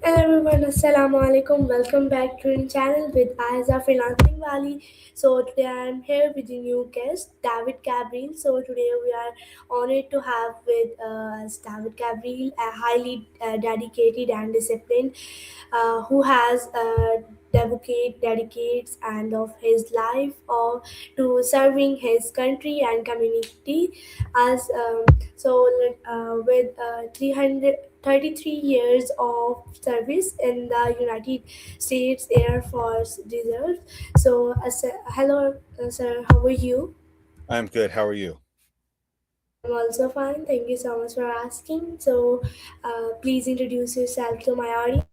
Hello everyone, Assalamu alaikum. Welcome back to our channel with Aiza freelancing Wali. So today I'm here with a new guest, David Gabriel. So today we are honored to have with us David Gabriel, a highly dedicated and disciplined, who has dedicates and of his life to serving his country and community as with 333 years of service in the United States Air Force Reserve. So, hello, sir, how are you? I'm good. How are you? I'm also fine. Thank you so much for asking. So, please introduce yourself to my audience.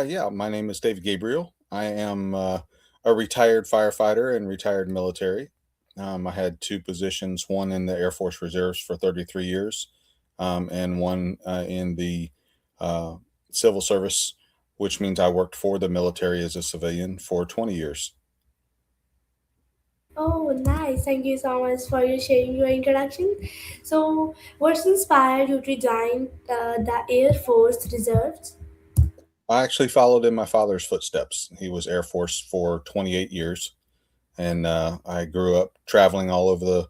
Yeah, my name is David Gabriel. I am a retired firefighter and retired military. I had two positions, one in the Air Force Reserves for 33 years, and one in the uh, civil service, which means I worked for the military as a civilian for 20 years. Oh, nice. Thank you so much for your sharing your introduction. So, what's inspired you to join the Air Force Reserves? I actually followed in my father's footsteps. He was Air Force for 28 years, and I grew up traveling all over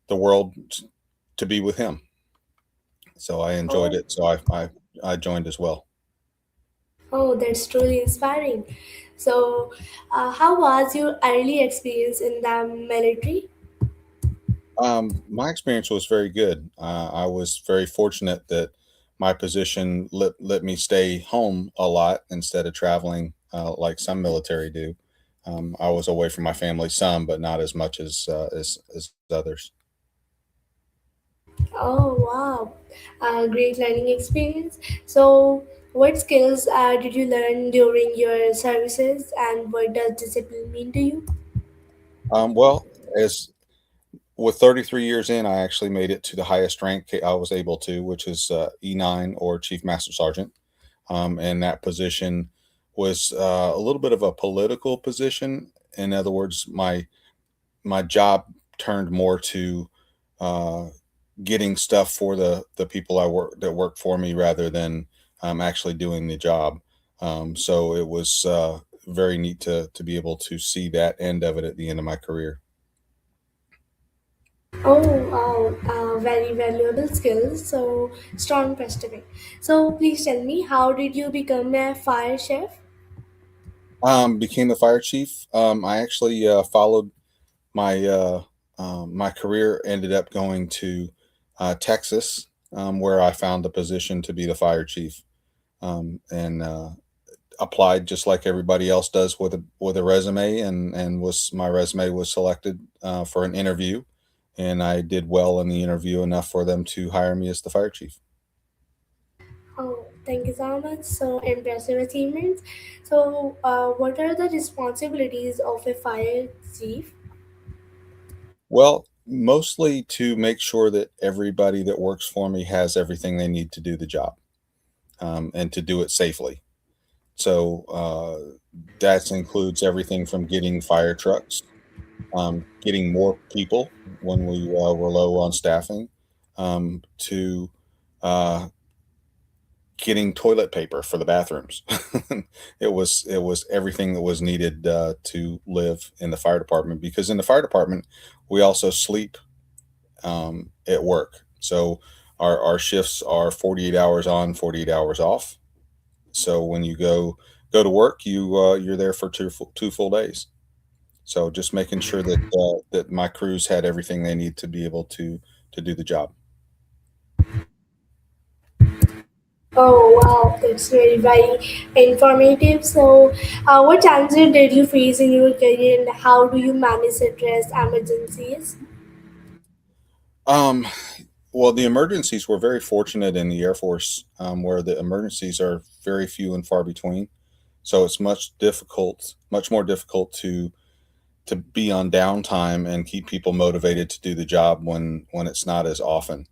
the world to be with him. So I enjoyed Oh, it. So I joined as well. oh, that's truly inspiring. So, how was your early experience in the military? My experience was very good. I was very fortunate that my position let me stay home a lot instead of traveling like some military do. I was away from my family some, but not as much as others. Oh, wow. Great learning experience. So, what skills did you learn during your services and what does discipline mean to you? Well, as with 33 years in, I actually made it to the highest rank I was able to, which is E9 or Chief Master Sergeant. And that position was a little bit of a political position. In other words, my job turned more to uh, getting stuff for the people I work that work for me rather than actually doing the job. So it was very neat to be able to see that end of it at the end of my career. Oh, wow. Very valuable skills. So, strong perspective. So, please tell me, how did you become a fire chef? Became the fire chief. I actually followed my my career. Ended up going to Texas, where I found the position to be the fire chief, and applied just like everybody else does with a resume, and was my resume was selected for an interview, and I did well in the interview enough for them to hire me as the fire chief. Oh, thank you so much. So, impressive achievements. So, what are the responsibilities of a fire chief? Well, mostly to make sure that everybody that works for me has everything they need to do the job, and to do it safely. So that includes everything from getting fire trucks, getting more people when we were low on staffing, to uh, getting toilet paper for the bathrooms. It was everything that was needed to live in the fire department, because in the fire department we also sleep at work. So our shifts are 48 hours on, 48 hours off. So when you go to work, you're there for two full days. So just making sure that my crews had everything they need to be able to do the job. Oh, wow, that's very informative. So, what challenges did you face in your career and how do you manage stress, emergencies? Um, well, the emergencies were very fortunate in the Air Force, where the emergencies are very few and far between. So it's much more difficult to be on downtime and keep people motivated to do the job when it's not as often.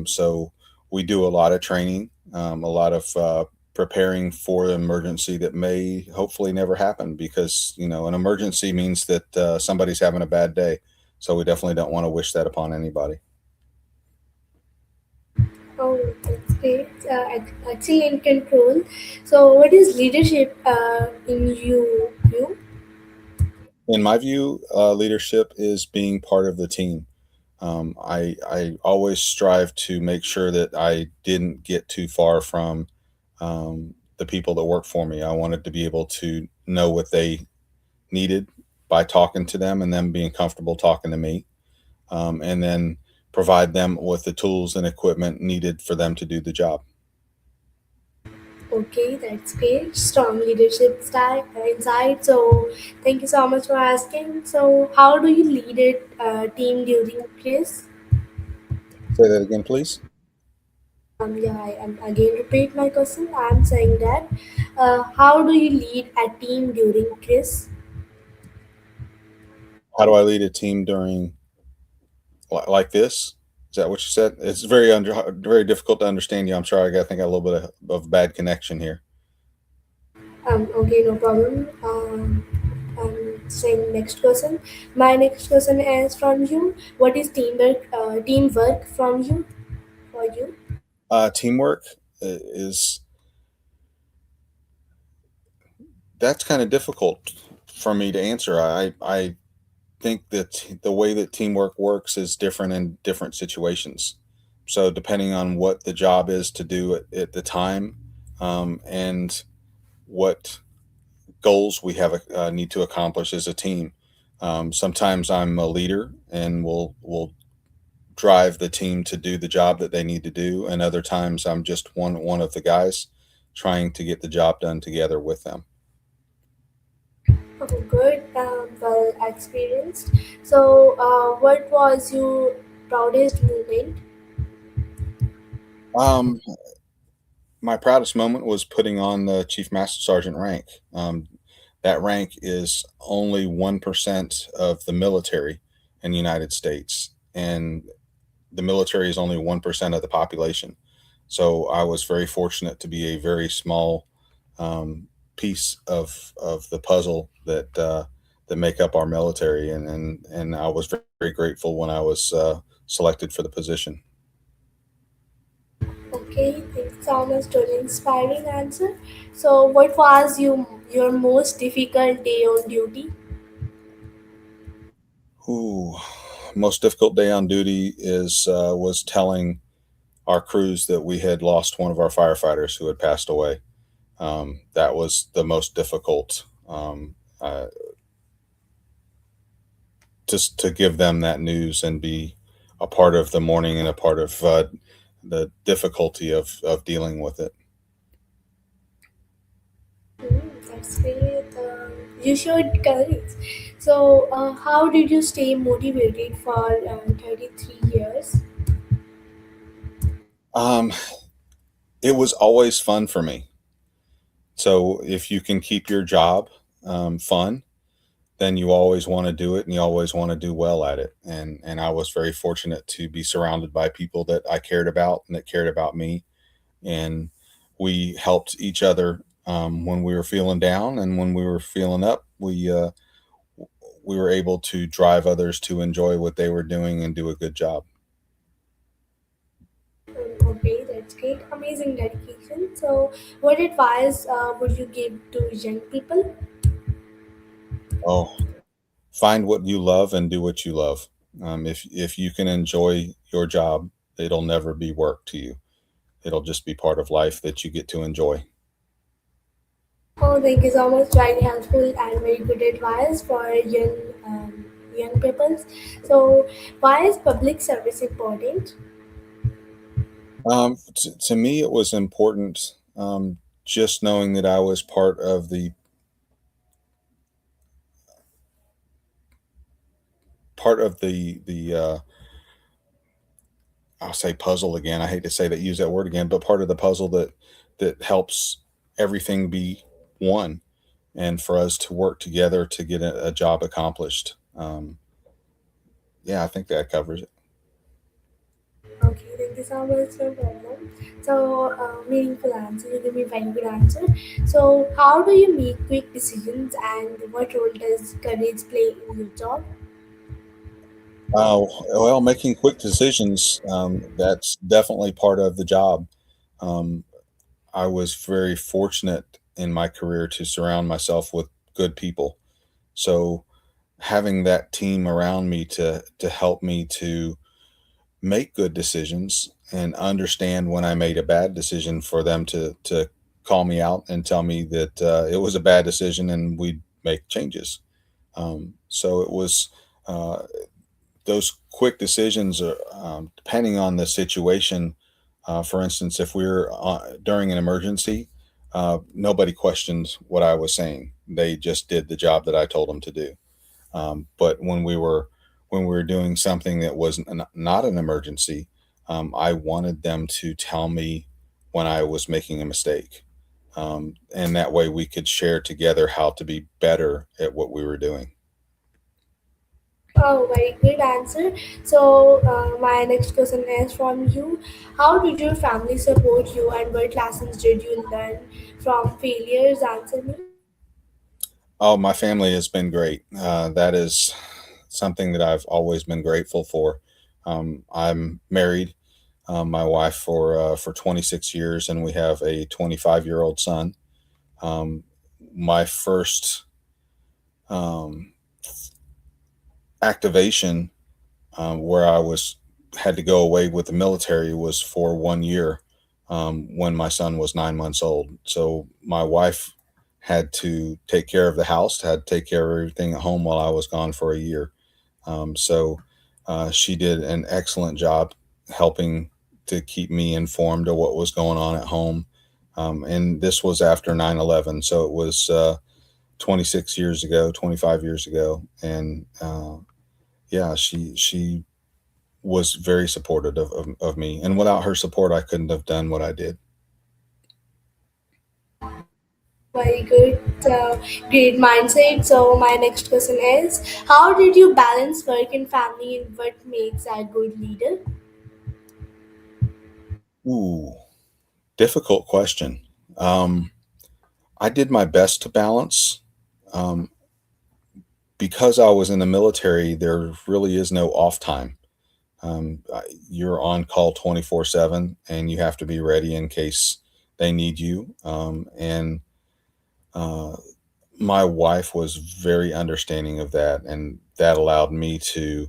So we do a lot of training, a lot of preparing for an emergency that may hopefully never happen, because an emergency means that somebody's having a bad day. So we definitely don't want to wish that upon anybody. Oh, Great, excellent control. So, what is leadership in you? In my view, leadership is being part of the team. I always strive to make sure that I didn't get too far from the people that work for me. I wanted to be able to know what they needed by talking to them and them being comfortable talking to me, and then provide them with the tools and equipment needed for them to do the job. Okay, that's great. Strong leadership style inside. So, thank you so much for asking. So, how do you lead a team during quiz? Say that again, please. Yeah, I am again repeat my question. I'm saying that how do you lead a team during quiz? How do I lead a team during like this? Is that what you said? It's very difficult to understand you. I'm sorry. I think I got a little bit of bad connection here. Okay, no problem. I'm saying next question. My next question is from you. What is teamwork from you for you? Teamwork is that's kind of difficult for me to answer. I think that the way that teamwork works is different in different situations. So depending on what the job is to do at the time, and what goals we have need to accomplish as a team. Sometimes I'm a leader and will drive the team to do the job that they need to do, and other times I'm just one of the guys trying to get the job done together with them. Oh, good, well experienced. So, what was your proudest moment? Um, my proudest moment was putting on the Chief Master Sergeant rank. That rank is only 1% of the military in the United States, and the military is only 1% of the population. So I was very fortunate to be a very small piece of the puzzle that make up our military, and I was very grateful when I was selected for the position. Okay, thanks so much for the inspiring answer. So, what was your most difficult day on duty? Ooh, most difficult day on duty is was telling our crews that we had lost one of our firefighters who had passed away. That was the most difficult. Just to give them that news and be a part of the mourning and a part of the difficulty of dealing with it. That's great. You showed courage. So, how did you stay motivated for 33 years? Um, it was always fun for me. So if you can keep your job fun, then you always want to do it and you always want to do well at it. And I was very fortunate to be surrounded by people that I cared about and that cared about me. And we helped each other when we were feeling down, and when we were feeling up, we were able to drive others to enjoy what they were doing and do a good job. Okay, that's great. Amazing dedication. So, what advice would you give to young people? Oh, find what you love and do what you love. If you can enjoy your job, it'll never be work to you. It'll just be part of life that you get to enjoy. Oh, thank you so much. Very helpful and very good advice for young people. So, why is public service important? To me, it was important, just knowing that I was part of the I'll say puzzle again. I hate to say that, use that word again, but part of the puzzle that helps everything be one, and for us to work together to get a job accomplished. Yeah, I think that covers it. Okay, thank you so much. No problem. So, meaningful answer. You give me very good answer. So, how do you make quick decisions, and what role does courage play in your job? Well, making quick decisions, that's definitely part of the job. Um, I was very fortunate in my career to surround myself with good people. So having that team around me to help me to make good decisions and understand when I made a bad decision, for them to call me out and tell me that it was a bad decision and we'd make changes. So it was uh, those quick decisions are, depending on the situation. For instance, if we were during an emergency, nobody questioned what I was saying. They just did the job that I told them to do. But when we were doing something that was not an emergency, I wanted them to tell me when I was making a mistake, and that way we could share together how to be better at what we were doing. Oh, very good answer. So, my next question is from you. How did your family support you, and what lessons did you learn from failures? Answer me. Oh, my family has been great. That is something that I've always been grateful for. I'm married, my wife for 26 years, and we have a 25-year-old son. Um, my first um, activation, where I was had to go away with the military, was for 1 year, when my son was 9 months old. So my wife had to take care of the house, had to take care of everything at home while I was gone for a year. So she did an excellent job helping to keep me informed of what was going on at home. And this was after 9/11, so it was 26 years ago, 25 years ago. And yeah, she was very supportive of me. And without her support, I couldn't have done what I did. Oh, very good. Great mindset. So, my next question is, how did you balance work and family, and what makes a good leader? Ooh, difficult question. Um, I did my best to balance. Um, because I was in the military, there really is no off time. You're on call 24/7, and you have to be ready in case they need you. And uh, my wife was very understanding of that, and that allowed me to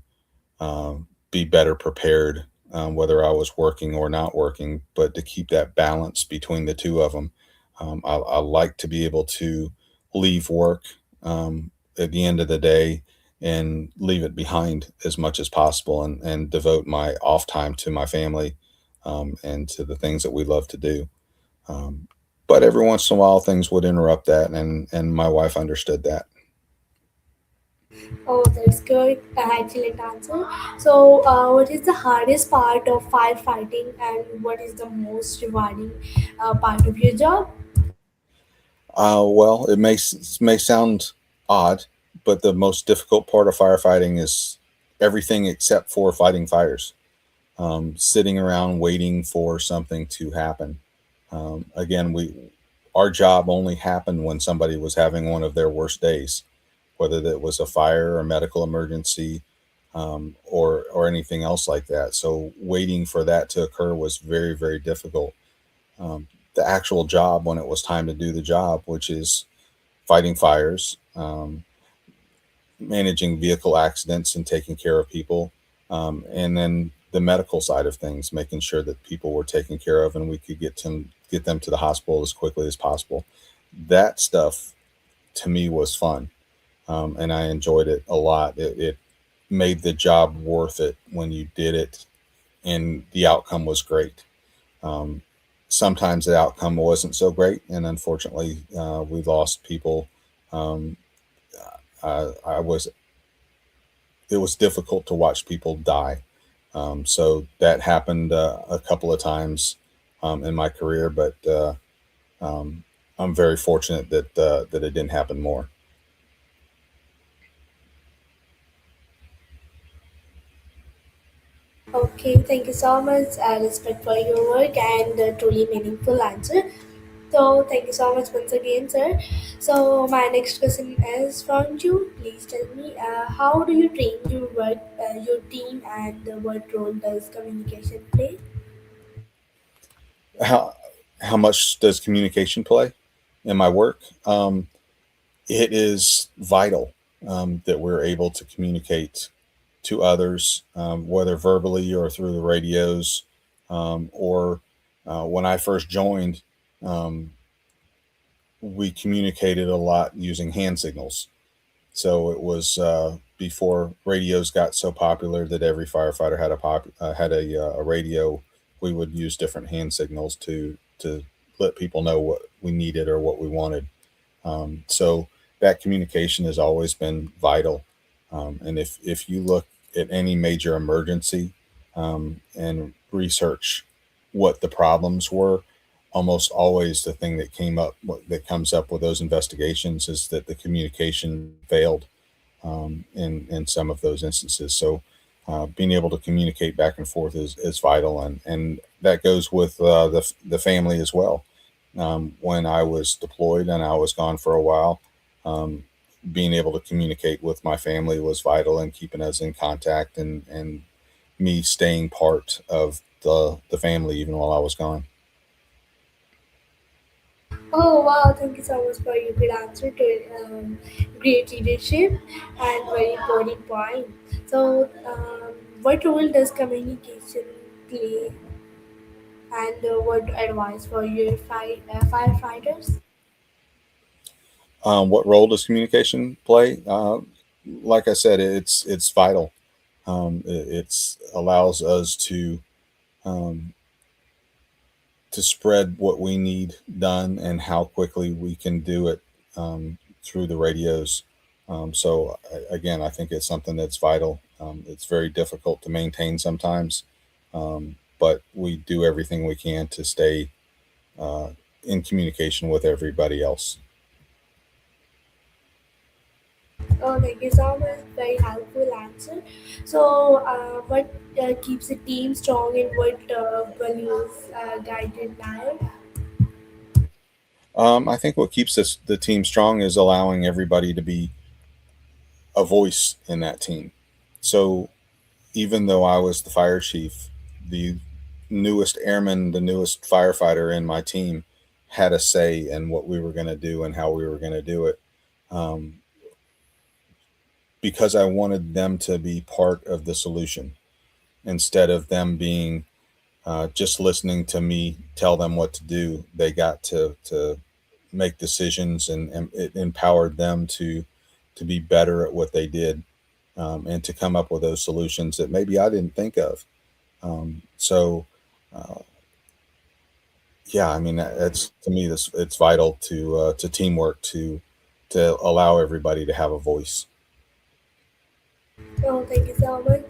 be better prepared, whether I was working or not working, but to keep that balance between the two of them. I like to be able to leave work at the end of the day and leave it behind as much as possible, and devote my off time to my family, and to the things that we love to do. Um, but every once in a while, things would interrupt that, and my wife understood that. Oh, that's good. Excellent answer. So, what is the hardest part of firefighting, and what is the most rewarding part of your job? Well, it may sound odd, but the most difficult part of firefighting is everything except for fighting fires. Sitting around waiting for something to happen. Again, we our job only happened when somebody was having one of their worst days, whether that was a fire or medical emergency, or anything else like that. So waiting for that to occur was very, very difficult. Um, the actual job, when it was time to do the job, which is fighting fires, managing vehicle accidents and taking care of people, and then the medical side of things, making sure that people were taken care of and we could get them to the hospital as quickly as possible. That stuff to me was fun, and I enjoyed it a lot. It made the job worth it when you did it, and the outcome was great. Um, Sometimes the outcome wasn't so great, and unfortunately, we lost people. Um, I was It was difficult to watch people die. So that happened a couple of times in my career, but um, I'm very fortunate that it didn't happen more. Okay, thank you so much. I respect for your work and truly meaningful answer. So, thank you so much once again, sir. So, my next question is from you. Please tell me, how do you train your work, your team, and what role does communication play? how much does communication play in my work? It is vital that we're able to communicate to others, whether verbally or through the radios, or when I first joined, um, we communicated a lot using hand signals. So it was before radios got so popular that every firefighter had a radio. We would use different hand signals to let people know what we needed or what we wanted. So that communication has always been vital. And if you look at any major emergency and research what the problems were, almost always the thing that came up, that comes up with those investigations, is that the communication failed in some of those instances. So being able to communicate back and forth is vital, and that goes with the family as well. When I was deployed and I was gone for a while, um, being able to communicate with my family was vital in keeping us in contact, and me staying part of the family even while I was gone. Oh wow, thank you so much for your good answer to great leadership and very important point. So, what role does communication play, and what advice for your firefighters? What role does communication play? Like I said, it's vital. It's allows us um, to spread what we need done and how quickly we can do it through the radios. Again, I think it's something that's vital. It's very difficult to maintain sometimes, but we do everything we can to stay uh, in communication with everybody else. Oh, thank you so much. Very helpful answer. So, what keeps a team strong and what values guide your life? I think what keeps the team strong is allowing everybody to be a voice in that team. So even though I was the fire chief, the newest airman, the newest firefighter in my team had a say in what we were going to do and how we were going to do it. Um, because I wanted them to be part of the solution instead of them being just listening to me tell them what to do. They got to make decisions, and it empowered them to be better at what they did, and to come up with those solutions that maybe I didn't think of. So, uh, yeah, I mean that's, to me, this it's vital to teamwork, to allow everybody to have a voice. Oh, thank you so much.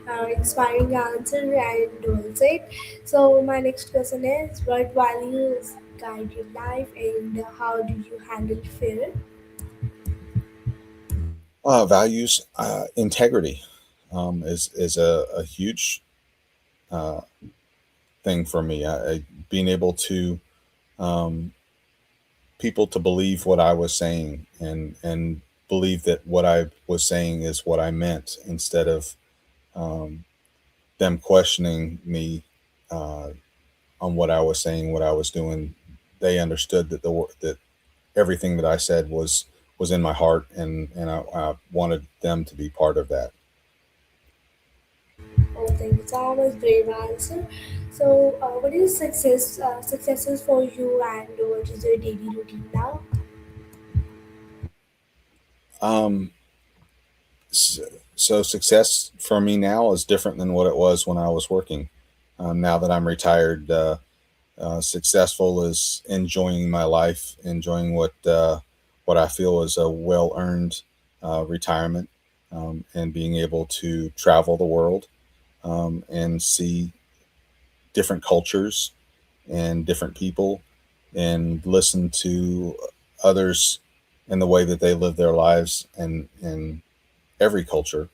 Very inspiring answer and well said. So, my next question is, what values guide your life and how do you handle fear? Values, integrity is a huge uh, thing for me. Being able to um, people to believe what I was saying, and believe that what I was saying is what I meant, instead of um, them questioning me uh, on what I was saying, what I was doing. They understood that everything that I said was in my heart, and I wanted them to be part of that. Oh, thank you so much. Brave answer. So, what is successes for you and what is your daily routine now? Um, so, so success for me now is different than what it was when I was working. Now that I'm retired, successful is enjoying my life, enjoying what I feel is a well earned retirement, and being able to travel the world, and see different cultures and different people, and listen to others in the way that they live their lives, and in every culture.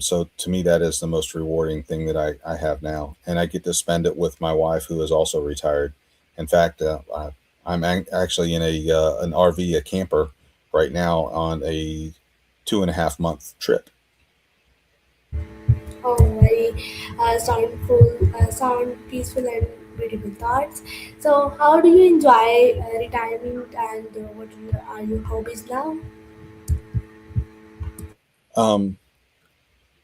So to me, that is the most rewarding thing that I have now, and I get to spend it with my wife, who is also retired. In fact, I'm actually in a an RV, a camper, right now on a 2.5 month trip. Oh, very sound peaceful and beautiful thoughts. So, how do you enjoy retirement, and are your hobbies now? Um,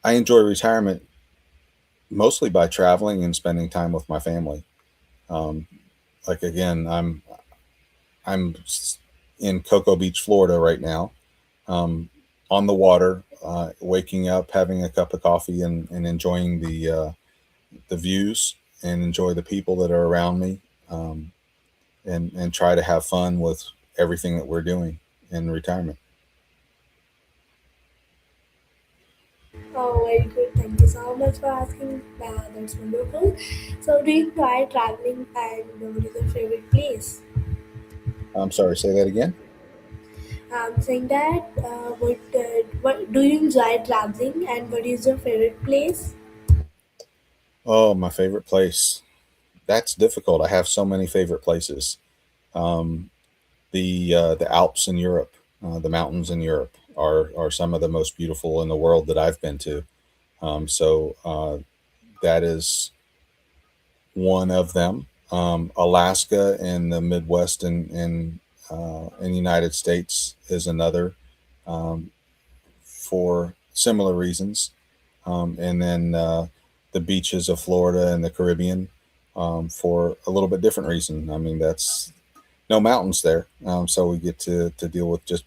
I enjoy retirement mostly by traveling and spending time with my family. Um, like again, I'm in Cocoa Beach, Florida right now, um, on the water, waking up, having a cup of coffee, and enjoying the views and enjoy the people that are around me, um, and try to have fun with everything that we're doing in retirement. Oh, very good. Thank you so much for asking. That's wonderful. So, do you enjoy traveling, and what is your favorite place? I'm sorry, say that again. I'm saying that what do you enjoy traveling, and what is your favorite place? Oh, my favorite place. That's difficult. I have so many favorite places. Um, the Alps in Europe, the mountains in Europe are some of the most beautiful in the world that I've been to. So that is one of them. Alaska and the Midwest in the United States is another, um, for similar reasons. And then the beaches of Florida and the Caribbean, for a little bit different reason. I mean, that's no mountains there, so we get to deal with just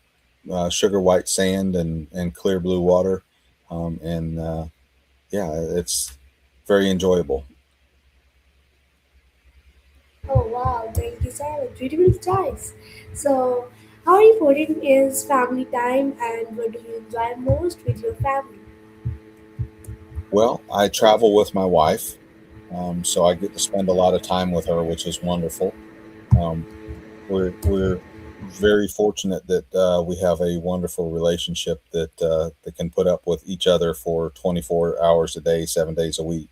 sugar white sand and clear blue water, and yeah, it's very enjoyable. Oh wow, thank you so much. Beautiful choice. So, how important is family time, and what do you enjoy most with your family? Well, I travel with my wife, so I get to spend a lot of time with her, which is wonderful. Um, we're very fortunate that we have a wonderful relationship that can put up with each other for 24 hours a day, 7 days a week.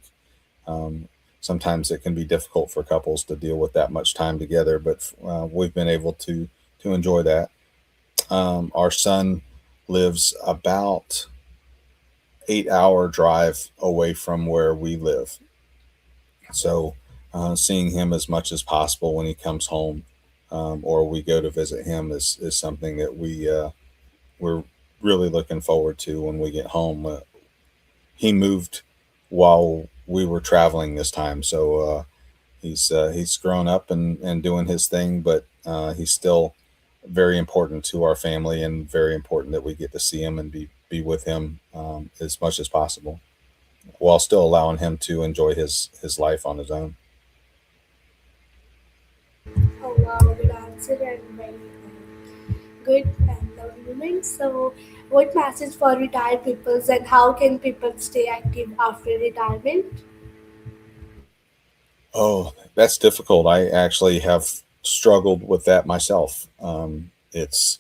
Um, Sometimes it can be difficult for couples to deal with that much time together, but we've been able to enjoy that. Our son lives about 8 hour drive away from where we live, so seeing him as much as possible when he comes home, or we go to visit him is something that we're really looking forward to when we get home. He moved while we were traveling this time, so he's grown up and doing his thing, but he's still very important to our family and very important that we get to see him and be with him, as much as possible, while still allowing him to enjoy his life on his own. Oh wow, good answer and very good and lovely moment. So, what message for retired peoples, and how can people stay active after retirement? Oh, that's difficult. I actually have struggled with that myself. It's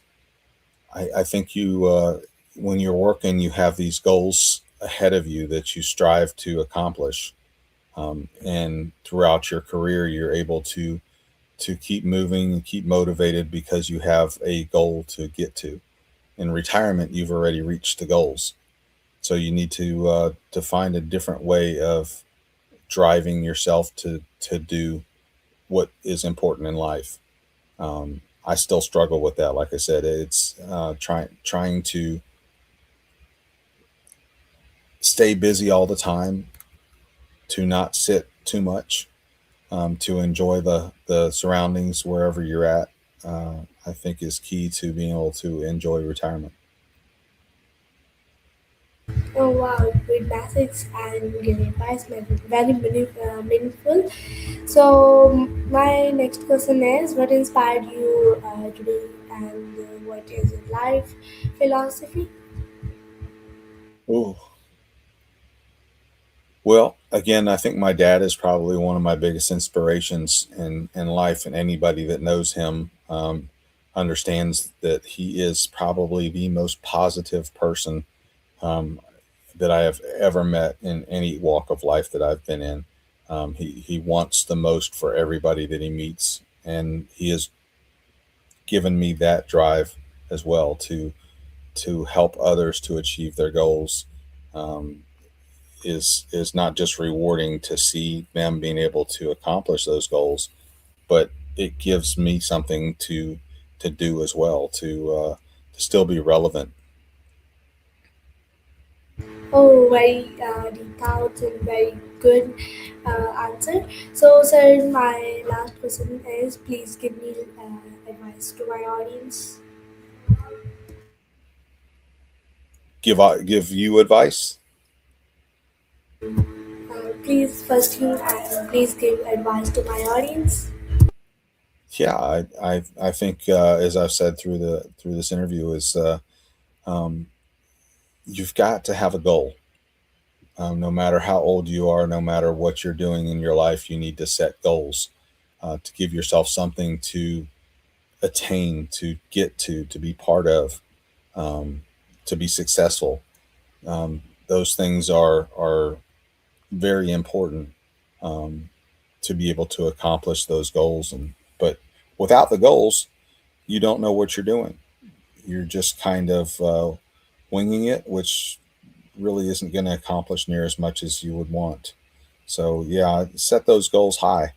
I think you when you're working, you have these goals ahead of you that you strive to accomplish, and throughout your career, you're able to keep moving and keep motivated because you have a goal to get to. In retirement, you've already reached the goals, so you need to find a different way of driving yourself to do what is important in life. I still struggle with that. Like I said, it's trying to stay busy all the time, to not sit too much, to enjoy the surroundings wherever you're at. I think is key to being able to enjoy retirement. Oh wow, good message and good advice, very meaningful. So, my next question is, what inspired you today, and what is your life philosophy? Ooh. Well, again, I think my dad is probably one of my biggest inspirations in life, and anybody that knows him understands that he is probably the most positive person, um, that I have ever met in any walk of life that I've been in. He wants the most for everybody that he meets, and he has given me that drive as well to help others to achieve their goals. Um, is not just rewarding to see them being able to accomplish those goals, but it gives me something to do as well to still be relevant. Oh, very detailed and very good answer. So, sir, my last question is please give me advice to my audience. Give you advice. Please, first you and please give advice to my audience. Yeah, I think as I've said through this interview is um, you've got to have a goal. No matter how old you are, no matter what you're doing in your life, you need to set goals to give yourself something to attain, to get to be part of, um, to be successful. Those things are very important um, to be able to accomplish those goals. And but without the goals, you don't know what you're doing. You're just kind of winging it, which really isn't going to accomplish near as much as you would want. So yeah, set those goals high.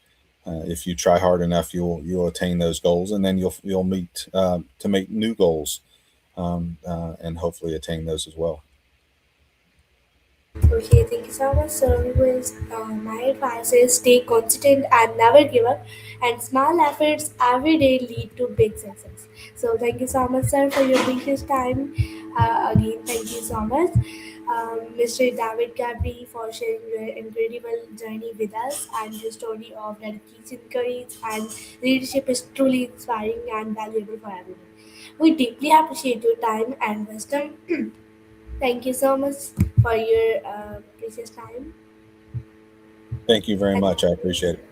If you try hard enough, you'll attain those goals, and then you'll meet to make new goals, and hopefully attain those as well. Okay, thank you so much. So, anyways, my advice is stay consistent and never give up. And small efforts every day lead to big success. So, thank you so much, sir, for your precious time. Again, thank you so much, Mr. David Gabriel, for sharing your incredible journey with us. And your story of dedication, courage, and leadership is truly inspiring and valuable for everyone. We deeply appreciate your time and wisdom. Thank you so much for your precious time. Thank you very And much. I appreciate it.